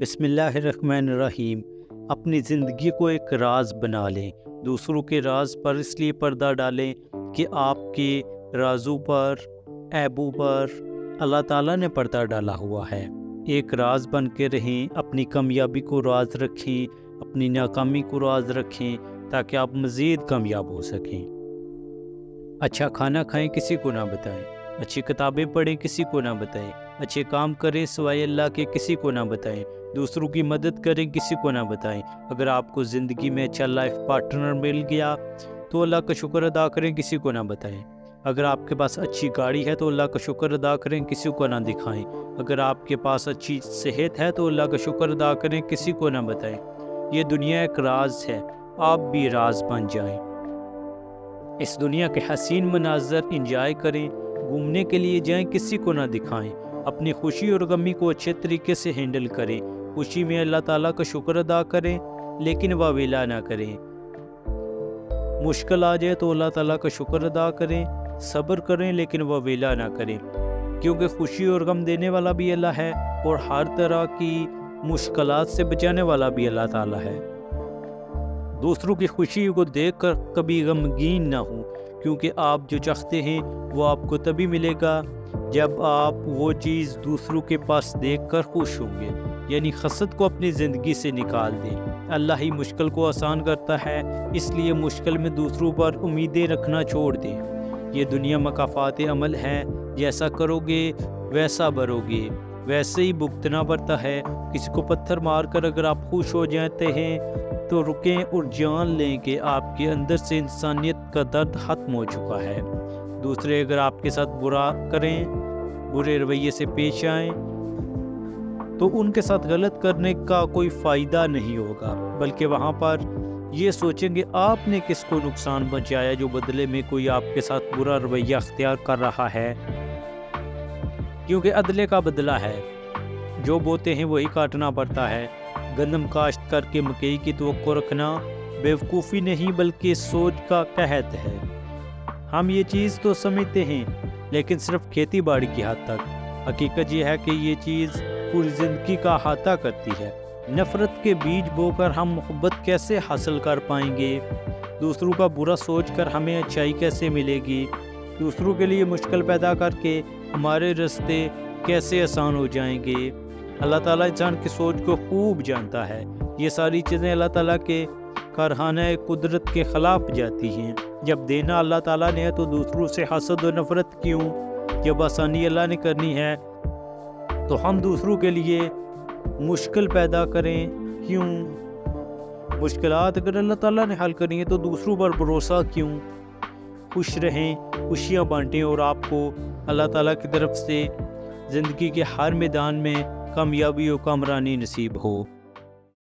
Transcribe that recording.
بسم اللہ الرحمن الرحیم۔ اپنی زندگی کو ایک راز بنا لیں، دوسروں کے راز پر اس لیے پردہ ڈالیں کہ آپ کے رازوں پر، عیبوں پر اللہ تعالیٰ نے پردہ ڈالا ہوا ہے۔ ایک راز بن کے رہیں، اپنی کامیابی کو راز رکھیں، اپنی ناکامی کو راز رکھیں تاکہ آپ مزید کامیاب ہو سکیں۔ اچھا کھانا کھائیں، کسی کو نہ بتائیں۔ اچھی کتابیں پڑھیں، کسی کو نہ بتائیں۔ اچھے کام کریں سوائے اللہ کے، کسی کو نہ بتائیں۔ دوسروں کی مدد کریں، کسی کو نہ بتائیں۔ اگر آپ کو زندگی میں اچھا لائف پارٹنر مل گیا تو اللہ کا شکر ادا کریں، کسی کو نہ بتائیں۔ اگر آپ کے پاس اچھی گاڑی ہے تو اللہ کا شکر ادا کریں، کسی کو نہ دکھائیں۔ اگر آپ کے پاس اچھی صحت ہے تو اللہ کا شکر ادا کریں، کسی کو نہ بتائیں۔ یہ دنیا ایک راز ہے، آپ بھی راز بن جائیں۔ اس دنیا کے حسین مناظر انجوائے کریں، گھومنے کے لیے جائیں، کسی کو نہ دکھائیں۔ اپنی خوشی اور غمی کو اچھے طریقے سے ہینڈل کریں۔ خوشی میں اللہ تعالیٰ کا شکر ادا کریں لیکن واویلا نہ کریں۔ مشکل آ جائے تو اللہ تعالیٰ کا شکر ادا کریں، صبر کریں لیکن واویلا نہ کریں، کیونکہ خوشی اور غم دینے والا بھی اللہ ہے اور ہر طرح کی مشکلات سے بچانے والا بھی اللہ تعالیٰ ہے۔ دوسروں کی خوشی کو دیکھ کر کبھی غمگین نہ ہوں، کیونکہ آپ جو چاہتے ہیں وہ آپ کو تبھی ملے گا جب آپ وہ چیز دوسروں کے پاس دیکھ کر خوش ہوں گے، یعنی حسد کو اپنی زندگی سے نکال دیں۔ اللہ ہی مشکل کو آسان کرتا ہے، اس لیے مشکل میں دوسروں پر امیدیں رکھنا چھوڑ دیں۔ یہ دنیا مکافات عمل ہے، جیسا کرو گے ویسا بھرو گے، ویسے ہی بھگتنا پڑتا ہے۔ کسی کو پتھر مار کر اگر آپ خوش ہو جاتے ہیں تو رکیں اور جان لیں کہ آپ کے اندر سے انسانیت کا درد ختم ہو چکا ہے۔ دوسرے اگر آپ کے ساتھ برا کریں، برے رویے سے پیش آئیں، تو ان کے ساتھ غلط کرنے کا کوئی فائدہ نہیں ہوگا، بلکہ وہاں پر یہ سوچیں گے آپ نے کس کو نقصان پہنچایا جو بدلے میں کوئی آپ کے ساتھ برا رویہ اختیار کر رہا ہے، کیونکہ عدلے کا بدلہ ہے، جو بوتے ہیں وہی کاٹنا پڑتا ہے۔ گندم کاشت کر کے مکئی کی توقع رکھنا بیوقوفی نہیں بلکہ سوچ کا قحط ہے۔ ہم یہ چیز تو سمجھتے ہیں لیکن صرف کھیتی باڑی کی حد تک۔ حقیقت یہ ہے کہ یہ چیز پوری زندگی کا احاطہ کرتی ہے۔ نفرت کے بیج بو کر ہم محبت کیسے حاصل کر پائیں گے؟ دوسروں کا برا سوچ کر ہمیں اچھائی کیسے ملے گی؟ دوسروں کے لیے مشکل پیدا کر کے ہمارے راستے کیسے آسان ہو جائیں گے؟ اللہ تعالیٰ انسان کی سوچ کو خوب جانتا ہے۔ یہ ساری چیزیں اللہ تعالیٰ کے کارخانہ قدرت کے خلاف جاتی ہیں۔ جب دینا اللہ تعالیٰ نے ہے تو دوسروں سے حسد و نفرت کیوں؟ جب آسانی اللہ نے کرنی ہے تو ہم دوسروں کے لیے مشکل پیدا کریں کیوں؟ مشکلات اگر اللہ تعالیٰ نے حل کرنی ہے تو دوسروں پر بھروسہ کیوں؟ خوش رہیں، خوشیاں بانٹیں اور آپ کو اللہ تعالیٰ کی طرف سے زندگی کے ہر میدان میں کامیابی و کامرانی نصیب ہو۔